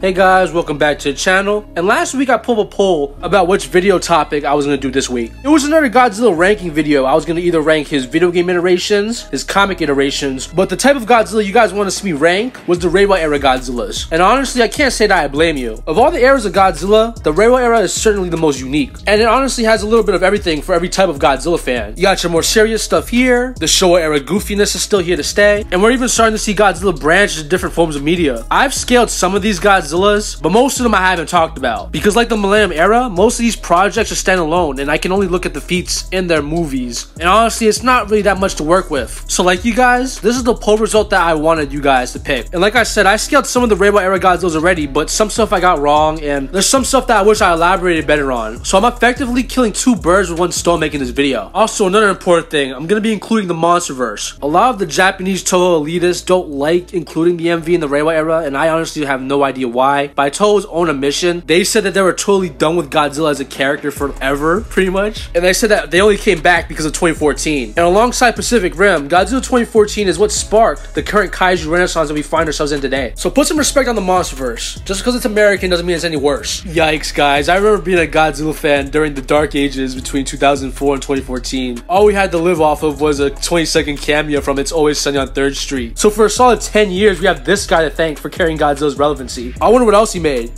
Hey guys, welcome back to the channel. And last week I pulled a poll about which video topic I was going to do this week. It was another Godzilla ranking video. I was going to either rank his video game iterations, his comic iterations, but the type of Godzilla you guys want to see me rank was the Reiwa era Godzillas. And honestly, I can't say that I blame you. Of all the eras of Godzilla, the Reiwa era is certainly the most unique. And it honestly has a little bit of everything for every type of Godzilla fan. You got your more serious stuff here, the Showa era goofiness is still here to stay, and we're even starting to see Godzilla branch into different forms of media. I've scaled some of these Godzillas, but most of them I haven't talked about because like the Millennium era, most of these projects are standalone and I can only look at the feats in their movies, and honestly it's not really that much to work with. So like you guys, this is the poll result that I wanted you guys to pick. And like I said, I scaled some of the Reiwa era Godzillas already, but some stuff I got wrong and there's some stuff that I wish I elaborated better on. So I'm effectively killing two birds with one stone making this video. Also, another important thing, I'm going to be including the MonstVerse. A lot of the Japanese Toho elitists don't like including the MV in the Reiwa era, and I honestly have no idea why. By Toho's own admission, they said that they were totally done with Godzilla as a character forever, pretty much. And they said that they only came back because of 2014. And alongside Pacific Rim, Godzilla 2014 is what sparked the current kaiju renaissance that we find ourselves in today. So put some respect on the MonstVerse. Just because it's American doesn't mean it's any worse. Yikes, guys. I remember being a Godzilla fan during the dark ages between 2004 and 2014. All we had to live off of was a 20-second cameo from It's Always Sunny on 3rd Street. So for a solid 10 years, we have this guy to thank for carrying Godzilla's relevancy. I wonder what else he made.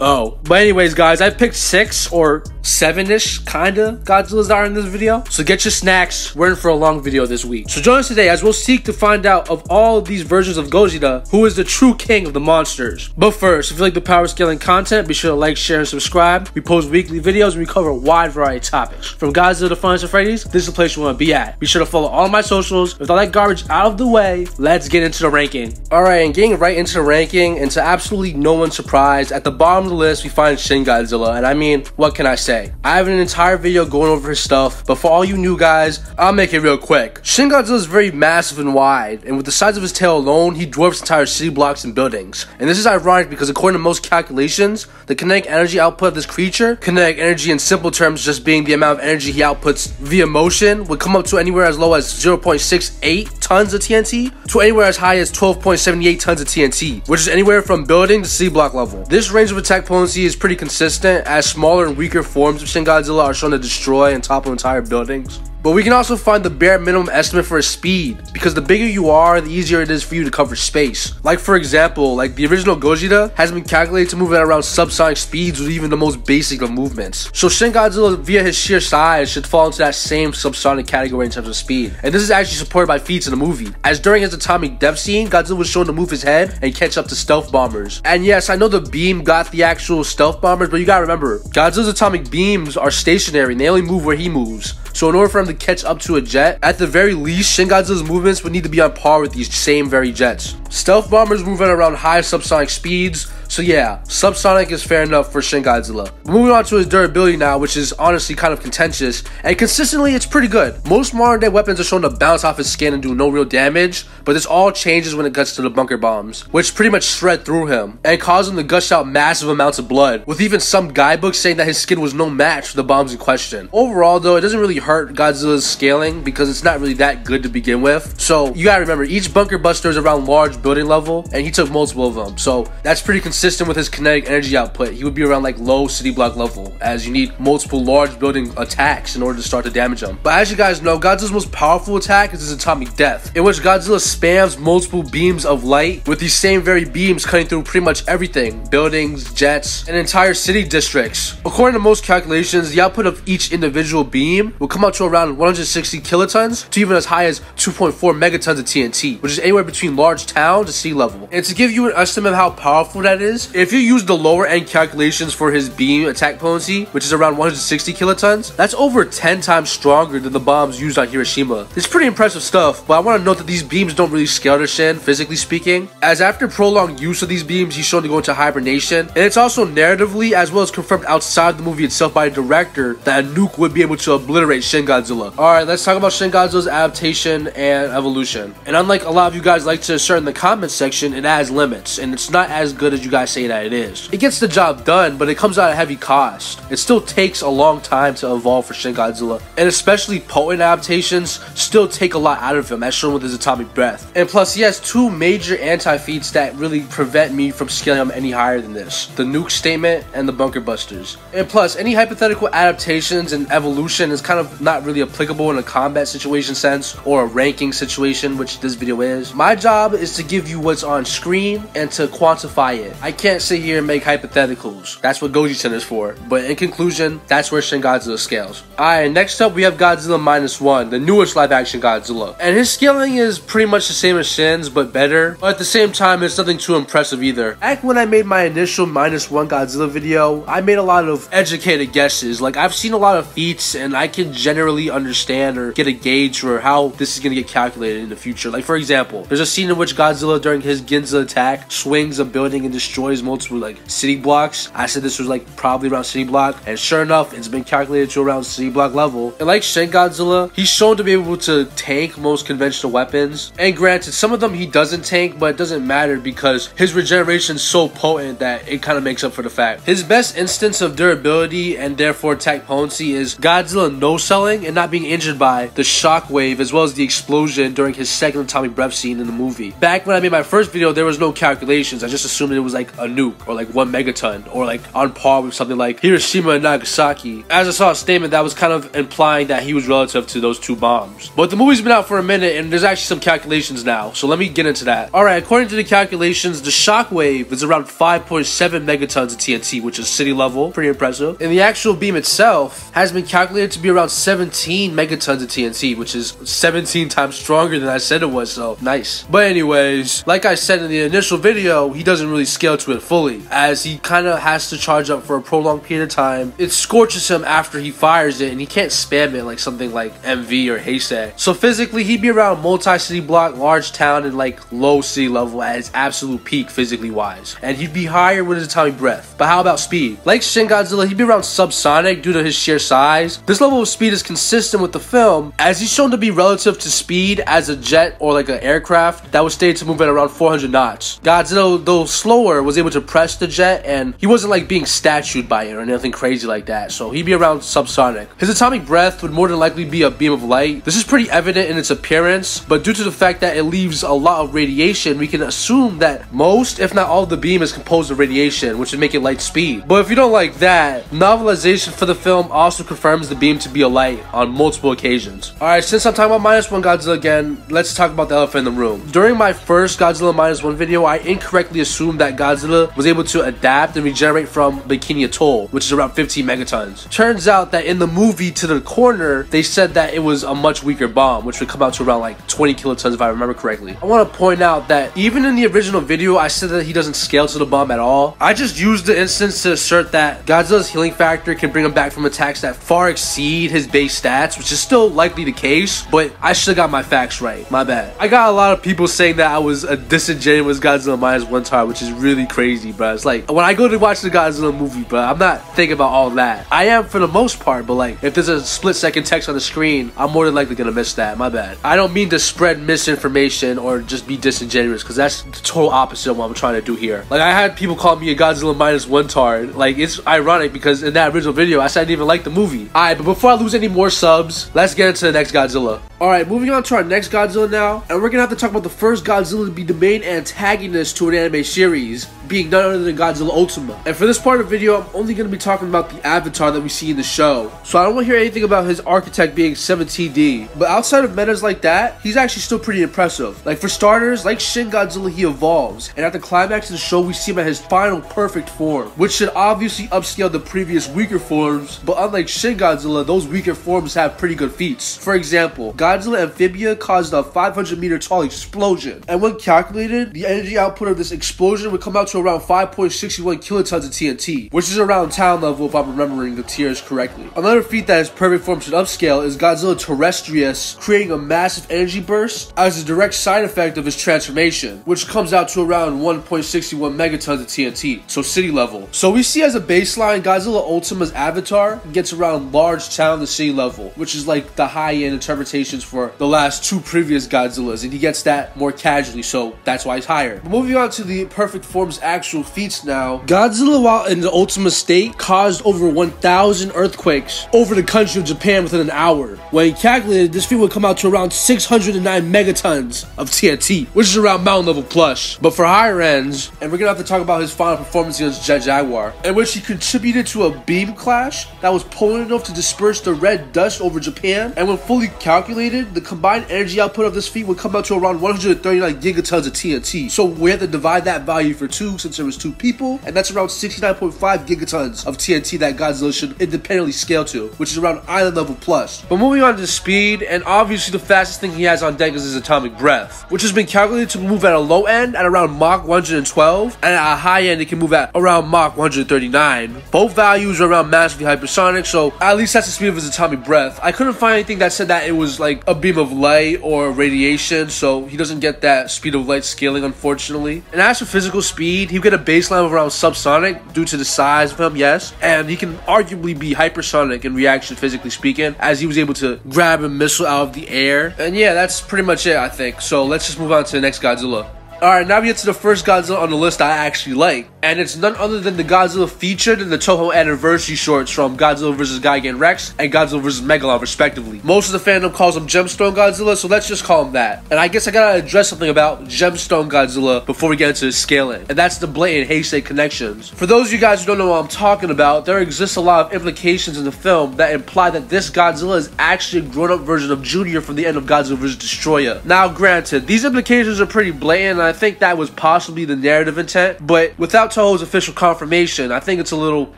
Oh, but anyways guys, I picked 6 or 7-ish kinda Godzillas that are in this video. So get your snacks, we're in for a long video this week. So join us today as we'll seek to find out of all of these versions of Gojira, who is the true king of the monsters. But first, if you like the power scaling content, be sure to like, share, and subscribe. We post weekly videos and we cover a wide variety of topics. From Godzilla to Final Freddy's, this is the place you want to be at. Be sure to follow all of my socials. With all that garbage out of the way, let's get into the ranking. Alright, and getting right into the ranking, and to absolutely no one's surprise, at the bottom of the list we find Shin Godzilla, and I mean, what can I say? I have an entire video going over his stuff, but for all you new guys, I'll make it real quick. Shin Godzilla is very massive and wide, and with the size of his tail alone, he dwarfs entire city blocks and buildings. And this is ironic because according to most calculations, the kinetic energy output of this creature, kinetic energy in simple terms just being the amount of energy he outputs via motion, would come up to anywhere as low as 0.68 tons of TNT to anywhere as high as 12.78 tons of TNT, which is anywhere from building to city block level. This range of attack potency is pretty consistent, as smaller and weaker forms of Shin Godzilla are shown to destroy and topple entire buildings. But we can also find the bare minimum estimate for his speed, because the bigger you are, the easier it is for you to cover space. Like for example, like the original Gojira has been calculated to move at around subsonic speeds with even the most basic of movements. So Shin Godzilla via his sheer size should fall into that same subsonic category in terms of speed. And this is actually supported by feats in the movie, as during his atomic death scene, Godzilla was shown to move his head and catch up to stealth bombers. And yes, I know the beam got the actual stealth bombers, but you gotta remember, Godzilla's atomic beams are stationary and they only move where he moves. So in order for him to catch up to a jet, at the very least, Shin Godzilla's movements would need to be on par with these same very jets. Stealth bombers move at around high subsonic speeds, so yeah, subsonic is fair enough for Shin Godzilla. Moving on to his durability now, which is honestly kind of contentious, and consistently it's pretty good. Most modern day weapons are shown to bounce off his skin and do no real damage, but this all changes when it gets to the bunker bombs, which pretty much shred through him and cause him to gush out massive amounts of blood, with even some guidebooks saying that his skin was no match for the bombs in question. Overall though, it doesn't really hurt Godzilla's scaling because it's not really that good to begin with. So you gotta remember, each bunker buster is around large building level, and he took multiple of them, so that's pretty consistent with his kinetic energy output. He would be around like low city block level, as you need multiple large building attacks in order to start to damage him. But as you guys know, Godzilla's most powerful attack is his atomic death, in which Godzilla spams multiple beams of light, with these same very beams cutting through pretty much everything, buildings, jets, and entire city districts. According to most calculations, the output of each individual beam will come out to around 160 kilotons to even as high as 2.4 megatons of TNT, which is anywhere between large town to sea level. And to give you an estimate of how powerful that is, if you use the lower end calculations for his beam attack potency, which is around 160 kilotons, that's over 10 times stronger than the bombs used on Hiroshima. It's pretty impressive stuff, but I want to note that these beams don't really scale to Shin, physically speaking, as after prolonged use of these beams, he's shown to go into hibernation, and it's also narratively as well as confirmed outside the movie itself by the director that a nuke would be able to obliterate Shin Godzilla. Alright, let's talk about Shin Godzilla's adaptation and evolution. And unlike a lot of you guys like to assert in the comment section, it has limits, and it's not as good as you guys guys say that it is. It gets the job done, but it comes at a heavy cost. It still takes a long time to evolve for Shin Godzilla, and especially potent adaptations still take a lot out of him, as shown with his atomic breath. And plus, he has two major anti-feats that really prevent me from scaling him any higher than this: the nuke statement and the bunker busters. And plus, any hypothetical adaptations and evolution is kind of not really applicable in a combat situation sense or a ranking situation, which this video is. My job is to give you what's on screen and to quantify it. I can't sit here and make hypotheticals. That's what Goji-san is for. But in conclusion, that's where Shin Godzilla scales. Alright, next up we have Godzilla -1, the newest live action Godzilla. And his scaling is pretty much the same as Shin's, but better. But at the same time, it's nothing too impressive either. Back when I made my initial -1 Godzilla video, I made a lot of educated guesses. Like, I've seen a lot of feats and I can generally understand or get a gauge for how this is going to get calculated in the future. Like, for example, there's a scene in which Godzilla during his Ginza attack swings a building and destroys multiple like city blocks. I said this was like probably around city block, and sure enough, it's been calculated to around city block level. And like Shin Godzilla, he's shown to be able to tank most conventional weapons. And granted, some of them he doesn't tank, but it doesn't matter because his regeneration is so potent that it kind of makes up for the fact. His best instance of durability and therefore attack potency is Godzilla no-selling and not being injured by the shockwave as well as the explosion during his second atomic breath scene in the movie. Back when I made my first video, there was no calculations. I just assumed it was like a nuke or like 1 megaton or like on par with something like Hiroshima and Nagasaki. As I saw a statement that was kind of implying that he was relative to those two bombs. But the movie's been out for a minute and there's actually some calculations now, so let me get into that. Alright, according to the calculations, the shockwave is around 5.7 megatons of TNT, which is city level, pretty impressive. And the actual beam itself has been calculated to be around 17 megatons of TNT, which is 17 times stronger than I said it was, so nice. But anyways, like I said in the initial video, he doesn't really scale to it fully, as he kind of has to charge up for a prolonged period of time. It scorches him after he fires it, and he can't spam it like something like MV or Heisei. So physically, he'd be around multi-city block, large town, and like low city level at his absolute peak physically wise. And he'd be higher with his atomic breath. But how about speed? Like Shin Godzilla, he'd be around subsonic due to his sheer size. This level of speed is consistent with the film, as he's shown to be relative to speed as a jet or like an aircraft that was stated to move at around 400 knots. Godzilla, though slower, was able to press the jet, and he wasn't like being statued by it or anything crazy like that, so he'd be around subsonic. His atomic breath would more than likely be a beam of light. This is pretty evident in its appearance, but due to the fact that it leaves a lot of radiation, we can assume that most, if not all, of the beam is composed of radiation, which would make it light speed. But if you don't like that, novelization for the film also confirms the beam to be a light on multiple occasions. Alright, since I'm talking about -1 Godzilla again, let's talk about the elephant in the room. During my first Godzilla -1 video, I incorrectly assumed that Godzilla was able to adapt and regenerate from Bikini Atoll, which is around 15 megatons. Turns out that in the movie To the Corner, they said that it was a much weaker bomb, which would come out to around like 20 kilotons if I remember correctly. I want to point out that even in the original video, I said that he doesn't scale to the bomb at all. I just used the instance to assert that Godzilla's healing factor can bring him back from attacks that far exceed his base stats, which is still likely the case, but I should have got my facts right. My bad. I got a lot of people saying that I was a disingenuous Godzilla -1 tar, which is really crazy, bro. It's like, when I go to watch the Godzilla movie, bro, I'm not thinking about all that. I am for the most part, but like, if there's a split-second text on the screen, I'm more than likely gonna miss that. My bad. I don't mean to spread misinformation or just be disingenuous, because that's the total opposite of what I'm trying to do here. Like, I had people call me a Godzilla -1 tar. Like, it's ironic because in that original video, I said I didn't even like the movie. Alright, but before I lose any more subs, let's get into the next Godzilla. Alright, moving on to our next Godzilla now, and we're gonna have to talk about the first Godzilla to be the main antagonist to an anime series, being none other than Godzilla Ultima. And for this part of the video, I'm only going to be talking about the avatar that we see in the show, so I don't want to hear anything about his architect being 17D. But outside of metas like that, he's actually still pretty impressive. Like, for starters, like Shin Godzilla, he evolves, and at the climax of the show, we see him at his final perfect form, which should obviously upscale the previous weaker forms, but unlike Shin Godzilla, those weaker forms have pretty good feats. For example, Godzilla Amphibia caused a 500-meter tall explosion, and when calculated, the energy output of this explosion would come out to around 5.61 kilotons of TNT, which is around town level if I'm remembering the tiers correctly. Another feat that his perfect form should upscale is Godzilla Terrestrius creating a massive energy burst as a direct side effect of his transformation, which comes out to around 1.61 megatons of TNT, so city level. So we see as a baseline, Godzilla Ultima's avatar gets around large town to city level, which is like the high-end interpretations for the last two previous Godzillas, and he gets that more casually, so that's why he's higher. But moving on to the perfect form's actual feats now. Godzilla, while in the ultimate state, caused over 1,000 earthquakes over the country of Japan within an hour. When he calculated, this feat would come out to around 609 megatons of TNT, which is around mountain level plus. But for higher ends, and we're gonna have to talk about his final performance against Jet Jaguar, in which he contributed to a beam clash that was potent enough to disperse the red dust over Japan, and when fully calculated, the combined energy output of this feat would come out to around 139 gigatons of TNT. So we have to divide that value for 2 since there was 2 people, and that's around 69.5 gigatons of TNT that Godzilla should independently scale to, which is around island level plus. But moving on to speed, and obviously the fastest thing he has on deck is his atomic breath, which has been calculated to move at a low end at around Mach 112, and at a high end it can move at around Mach 139. Both values are around massively hypersonic, so at least that's the speed of his atomic breath. I couldn't find anything that said that it was like a beam of light or radiation, so he doesn't get that speed of light scaling, unfortunately. And as for physical speed, he'll get a baseline of around subsonic due to the size of him, yes, and he can arguably be hypersonic in reaction, physically speaking, as he was able to grab a missile out of the air. And yeah, that's pretty much it, I think. So let's just move on to the next Godzilla. Alright, now we get to the first Godzilla on the list I actually like, and it's none other than the Godzilla featured in the Toho anniversary shorts from Godzilla vs. Gigan Rex and Godzilla vs. Megalon respectively. Most of the fandom calls him Gemstone Godzilla, so let's just call him that. And I guess I gotta address something about Gemstone Godzilla before we get into the scaling, and that's the blatant Heisei connections. For those of you guys who don't know what I'm talking about, there exists a lot of implications in the film that imply that this Godzilla is actually a grown-up version of Junior from the end of Godzilla vs. Destroyer. Now granted, these implications are pretty blatant, and I think that was possibly the narrative intent, but without Toho's official confirmation, I think it's a little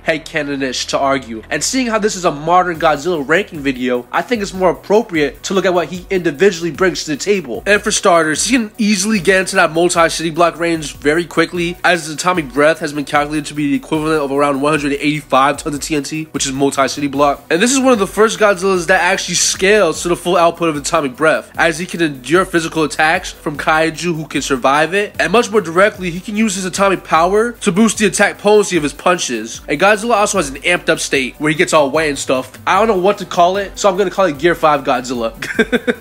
headcanon-ish to argue. And seeing how this is a modern Godzilla ranking video, I think it's more appropriate to look at what he individually brings to the table. And for starters, he can easily get into that multi-city block range very quickly, as his atomic breath has been calculated to be the equivalent of around 185 tons of TNT, which is multi-city block. And this is one of the first Godzillas that actually scales to the full output of atomic breath, as he can endure physical attacks from kaiju who can survive it, and much more directly, he can use his atomic power to boost the attack potency of his punches. And Godzilla also has an amped up state where he gets all white and stuff. I don't know what to call it, so I'm gonna call it Gear 5 Godzilla.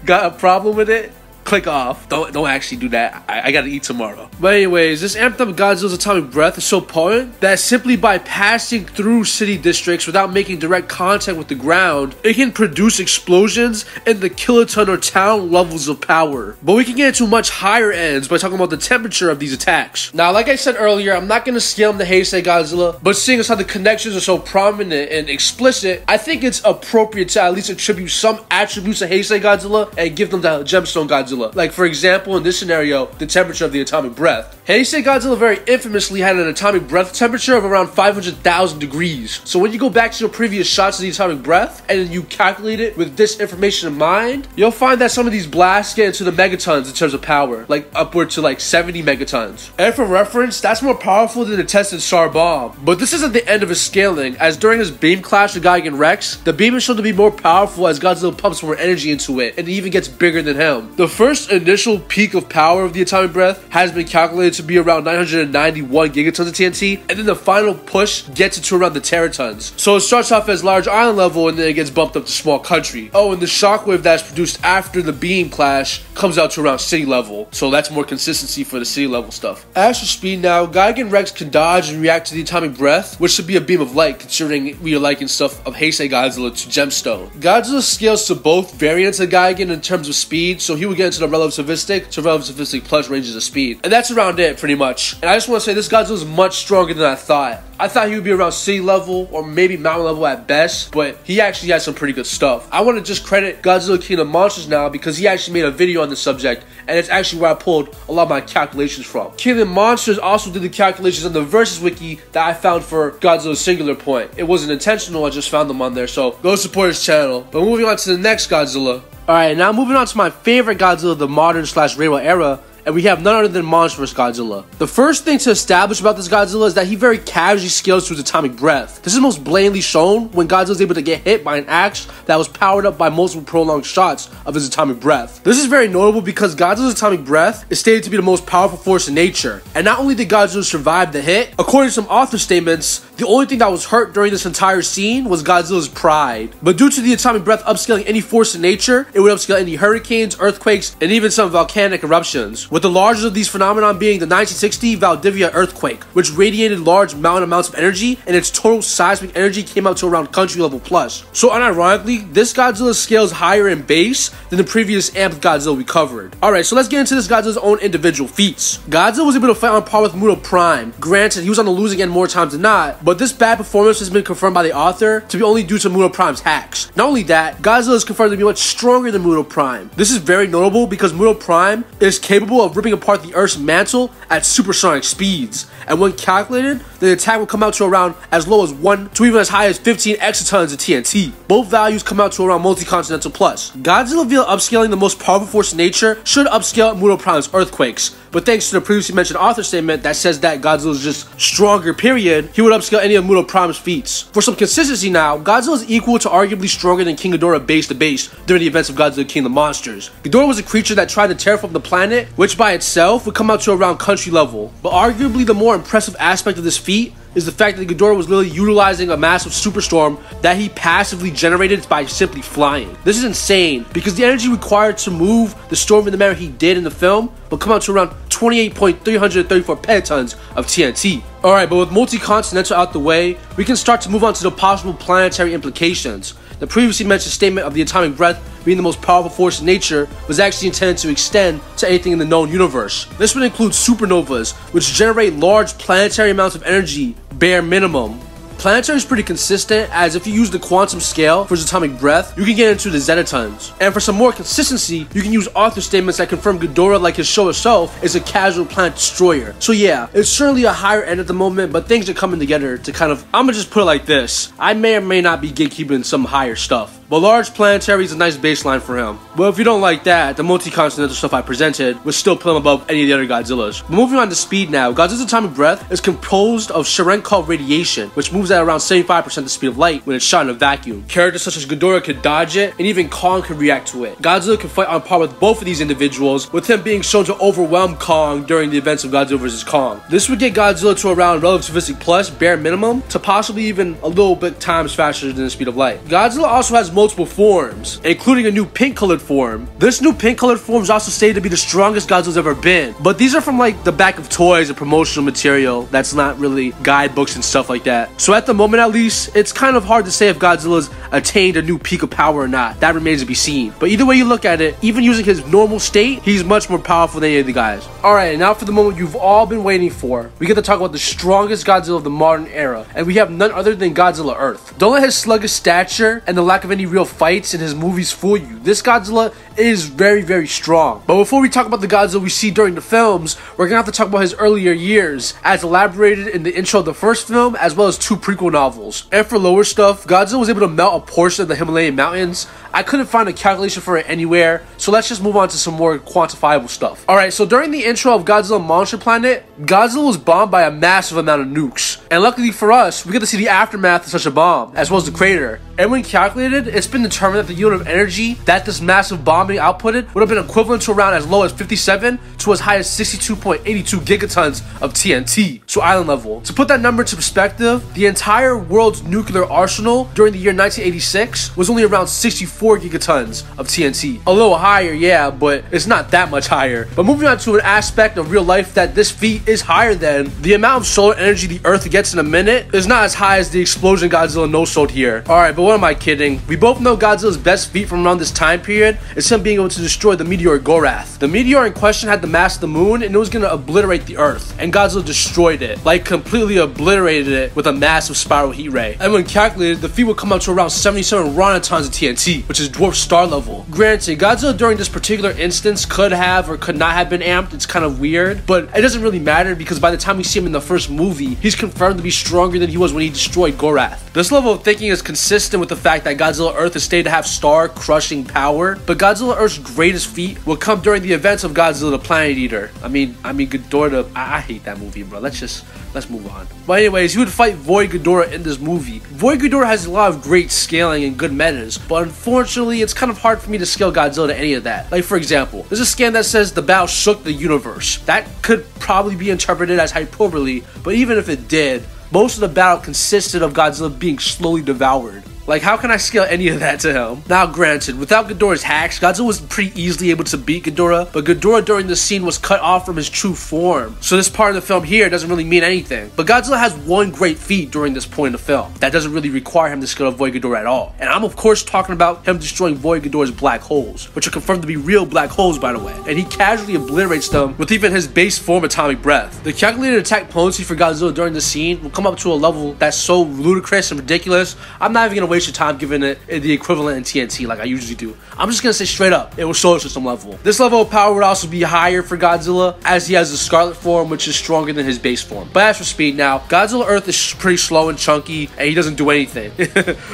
Got a problem with it? Click off. Don't actually do that. I gotta eat tomorrow. But anyways, this amped up Godzilla's atomic breath is so potent that simply by passing through city districts without making direct contact with the ground, it can produce explosions in the kiloton or town levels of power. But we can get into much higher ends by talking about the temperature of these attacks. Now, like I said earlier, I'm not gonna scale him to Heisei Godzilla, but seeing as how the connections are so prominent and explicit, I think it's appropriate to at least attribute some attributes to Heisei Godzilla and give them to Gemstone Godzilla. Like, for example, in this scenario, the temperature of the atomic breath. Heisei Godzilla very infamously had an atomic breath temperature of around 500,000 degrees. So when you go back to your previous shots of the atomic breath, and then you calculate it with this information in mind, you'll find that some of these blasts get into the megatons in terms of power, like upward to like 70 megatons. And for reference, that's more powerful than the tested SAR bomb. But this isn't the end of his scaling, as during his beam clash with Gigan Rex, the beam is shown to be more powerful as Godzilla pumps more energy into it, and it even gets bigger than him. The first initial peak of power of the atomic breath has been calculated to be around 991 gigatons of TNT, and then the final push gets it to around the teratons. So it starts off as large island level, and then it gets bumped up to small country. Oh, and the shockwave that's produced after the beam clash comes out to around city level, so that's more consistency for the city level stuff. As for speed now, Gigan Rex can dodge and react to the atomic breath, which should be a beam of light considering we are liking stuff of Heisei Godzilla to Gemstone. Godzilla scales to both variants of Gigan in terms of speed, so he would get into the relativistic to relativistic plus ranges of speed. And that's around it, pretty much. And I just want to say this Godzilla is much stronger than I thought. I thought he would be around city level or maybe mountain level at best, but he actually has some pretty good stuff. I want to just credit Godzilla King of Monsters now because he actually made a video on the subject, and it's actually where I pulled a lot of my calculations from. King of Monsters also did the calculations on the Versus Wiki that I found for Godzilla's singular point. It wasn't intentional, I just found them on there, so go support his channel. But moving on to the next Godzilla. Alright, now moving on to my favorite Godzilla of the modern / Reiwa era, and we have none other than MonstVer Godzilla. The first thing to establish about this Godzilla is that he very casually scales to his atomic breath. This is most blatantly shown when Godzilla is able to get hit by an axe that was powered up by multiple prolonged shots of his atomic breath. This is very notable because Godzilla's atomic breath is stated to be the most powerful force in nature. And not only did Godzilla survive the hit, according to some author statements, the only thing that was hurt during this entire scene was Godzilla's pride. But due to the atomic breath upscaling any force in nature, it would upscale any hurricanes, earthquakes, and even some volcanic eruptions, with the largest of these phenomena being the 1960 Valdivia earthquake, which radiated large mountain amounts of energy, and its total seismic energy came out to around country level plus. So unironically, this Godzilla scales higher in base than the previous amped Godzilla we covered. Alright, so let's get into this Godzilla's own individual feats. Godzilla was able to fight on par with Muto Prime. Granted, he was on the losing end more times than not, but this bad performance has been confirmed by the author to be only due to Muto Prime's hacks. Not only that, Godzilla is confirmed to be much stronger than Muto Prime. This is very notable because Muto Prime is capable of ripping apart the Earth's mantle at supersonic speeds, and when calculated, the attack will come out to around as low as 1 to even as high as 15 exatons of TNT. Both values come out to around multi-continental plus. Godzilla via upscaling the most powerful force in nature should upscale Muto Prime's earthquakes, but thanks to the previously mentioned author statement that says that Godzilla is just stronger period, he would upscale any of Muto Prime's feats. For some consistency now, Godzilla is equal to arguably stronger than King Ghidorah base to base during the events of Godzilla King of the Monsters. Ghidorah was a creature that tried to terraform the planet, which by itself would come out to around country level. But arguably the more impressive aspect of this feat is the fact that Ghidorah was literally utilizing a massive superstorm that he passively generated by simply flying. This is insane because the energy required to move the storm in the manner he did in the film will come out to around 28.334 petatons of TNT. Alright, but with multi-continental out the way, we can start to move on to the possible planetary implications. The previously mentioned statement of the atomic breath being the most powerful force in nature was actually intended to extend to anything in the known universe. This would include supernovas, which generate large planetary amounts of energy, bare minimum. Planetary is pretty consistent, as if you use the quantum scale for its atomic breath, you can get into the zetatons. And for some more consistency, you can use author statements that confirm Ghidorah, like his show itself, is a casual planet destroyer. So yeah, it's certainly a higher end at the moment, but things are coming together to kind of, I'm gonna just put it like this, I may or may not be gatekeeping some higher stuff. But large planetary is a nice baseline for him. But if you don't like that, the multi-continental stuff I presented would still put him above any of the other Godzillas. But moving on to speed now, Godzilla's atomic breath is composed of Cherenkov radiation, which moves at around 75% the speed of light when it's shot in a vacuum. Characters such as Ghidorah could dodge it, and even Kong could react to it. Godzilla can fight on par with both of these individuals, with him being shown to overwhelm Kong during the events of Godzilla vs. Kong. This would get Godzilla to around relativistic plus, bare minimum, to possibly even a little bit times faster than the speed of light. Godzilla also has multiple forms, including a new pink colored form. This new pink colored form is also stated to be the strongest Godzilla's ever been, but these are from like the back of toys and promotional material that's not really guidebooks and stuff like that. So at the moment at least, it's kind of hard to say if Godzilla's attained a new peak of power or not. That remains to be seen. But either way you look at it, even using his normal state, he's much more powerful than any of the guys. Alright, and now for the moment you've all been waiting for. We get to talk about the strongest Godzilla of the modern era, and we have none other than Godzilla Earth. Don't let his sluggish stature and the lack of any real fights in his movies fool you. This Godzilla is very, very strong. But before we talk about the Godzilla we see during the films, we're gonna have to talk about his earlier years, as elaborated in the intro of the first film, as well as 2 prequel novels. And for lower stuff, Godzilla was able to melt a portion of the Himalayan mountains. I couldn't find a calculation for it anywhere, so let's just move on to some more quantifiable stuff. Alright, so during the intro of Godzilla Monster Planet, Godzilla was bombed by a massive amount of nukes. And luckily for us, we get to see the aftermath of such a bomb, as well as the crater. And when calculated, it's been determined that the unit of energy that this massive bombing outputted would have been equivalent to around as low as 57 to as high as 62.82 gigatons of TNT, so island level. To put that number into perspective, the entire world's nuclear arsenal during the year 1986 was only around 64 gigatons of TNT. A little higher, yeah, but it's not that much higher. But moving on to an aspect of real life that this feat is higher than, the amount of solar energy the Earth gets in a minute is not as high as the explosion Godzilla no-sold here. Alright, but what am I kidding? We both know Godzilla's best feat from around this time period is him being able to destroy the meteor Gorath. The meteor in question had the mass of the moon, and it was gonna obliterate the Earth, and Godzilla destroyed it, like completely obliterated it with a massive spiral heat ray. And when calculated, the feat would come out to around 77 ronatons of TNT, which is dwarf star level. Granted, Godzilla during this particular instance could have or could not have been amped. It's kind of weird, but it doesn't really matter because by the time we see him in the first movie, he's confirmed to be stronger than he was when he destroyed Gorath. This level of thinking is consistent with the fact that Godzilla Earth is stated to have star-crushing power, but Godzilla Earth's greatest feat will come during the events of Godzilla the Planet Eater. I mean Ghidorah, I hate that movie, bro. Let's move on. But anyways, he would fight Void Ghidorah in this movie. Void Ghidorah has a lot of great scaling and good metas, but unfortunately, it's kind of hard for me to scale Godzilla to any of that. Like for example, there's a scan that says the battle shook the universe. That could probably be interpreted as hyperbole, but even if it did, most of the battle consisted of Godzilla being slowly devoured. Like, how can I scale any of that to him? Now, granted, without Ghidorah's hacks, Godzilla was pretty easily able to beat Ghidorah, but Ghidorah during this scene was cut off from his true form. So this part of the film here doesn't really mean anything. But Godzilla has one great feat during this point in the film that doesn't really require him to scale Void Ghidorah at all. And I'm of course talking about him destroying Void Ghidorah's black holes, which are confirmed to be real black holes, by the way. And he casually obliterates them with even his base form atomic breath. The calculated attack potency for Godzilla during the scene will come up to a level that's so ludicrous and ridiculous, I'm not even gonna waste your time giving it the equivalent in TNT like I usually do. I'm just gonna say straight up, it will solar system level. This level of power would also be higher for Godzilla, as he has the Scarlet form, which is stronger than his base form. But as for speed now, Godzilla Earth is pretty slow and chunky, and he doesn't do anything.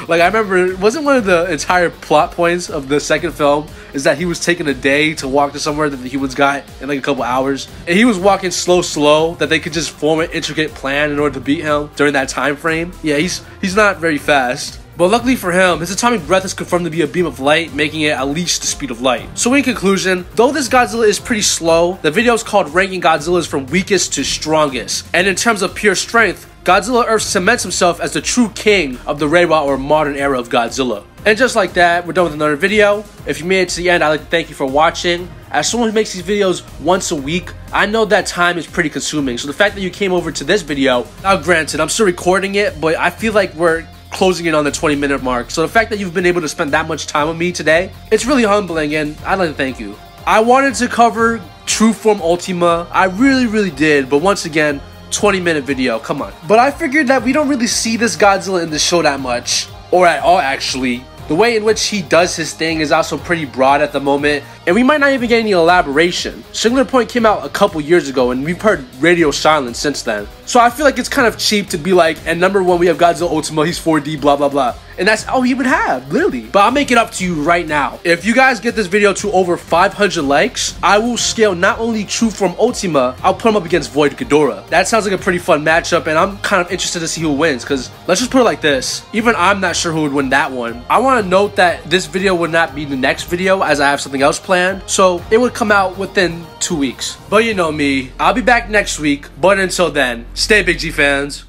Like, I remember, wasn't one of the entire plot points of the second film is that he was taking a day to walk to somewhere that the humans got in like a couple hours, and he was walking slow that they could just form an intricate plan in order to beat him during that time frame. Yeah, he's not very fast. But luckily for him, his atomic breath is confirmed to be a beam of light, making it at least the speed of light. So in conclusion, though this Godzilla is pretty slow, the video is called Ranking Godzillas from Weakest to Strongest. And in terms of pure strength, Godzilla Earth cements himself as the true king of the Reiwa or modern era of Godzilla. And just like that, we're done with another video. If you made it to the end, I'd like to thank you for watching. As someone who makes these videos once a week, I know that time is pretty consuming. So the fact that you came over to this video, now granted, I'm still recording it, but I feel like we're closing in on the 20-minute mark. So the fact that you've been able to spend that much time with me today, it's really humbling, and I'd like to thank you. I wanted to cover True Form Ultima. I really did, but once again, 20-minute video, come on. But I figured that we don't really see this Godzilla in the show that much, or at all actually. The way in which he does his thing is also pretty broad at the moment, and we might not even get any elaboration. Singular Point came out a couple years ago, and we've heard radio silence since then. So I feel like it's kind of cheap to be like, and number one, we have Godzilla Ultima, he's 4D, blah blah blah. And that's all he would have, literally. But I'll make it up to you right now. If you guys get this video to over 500 likes, I will scale not only True Form Ultima, I'll put him up against Void Ghidorah. That sounds like a pretty fun matchup, and I'm kind of interested to see who wins, because let's just put it like this. Even I'm not sure who would win that one. I want to note that this video would not be the next video, as I have something else planned, so it would come out within 2 weeks. But you know me, I'll be back next week, but until then, stay Big G fans.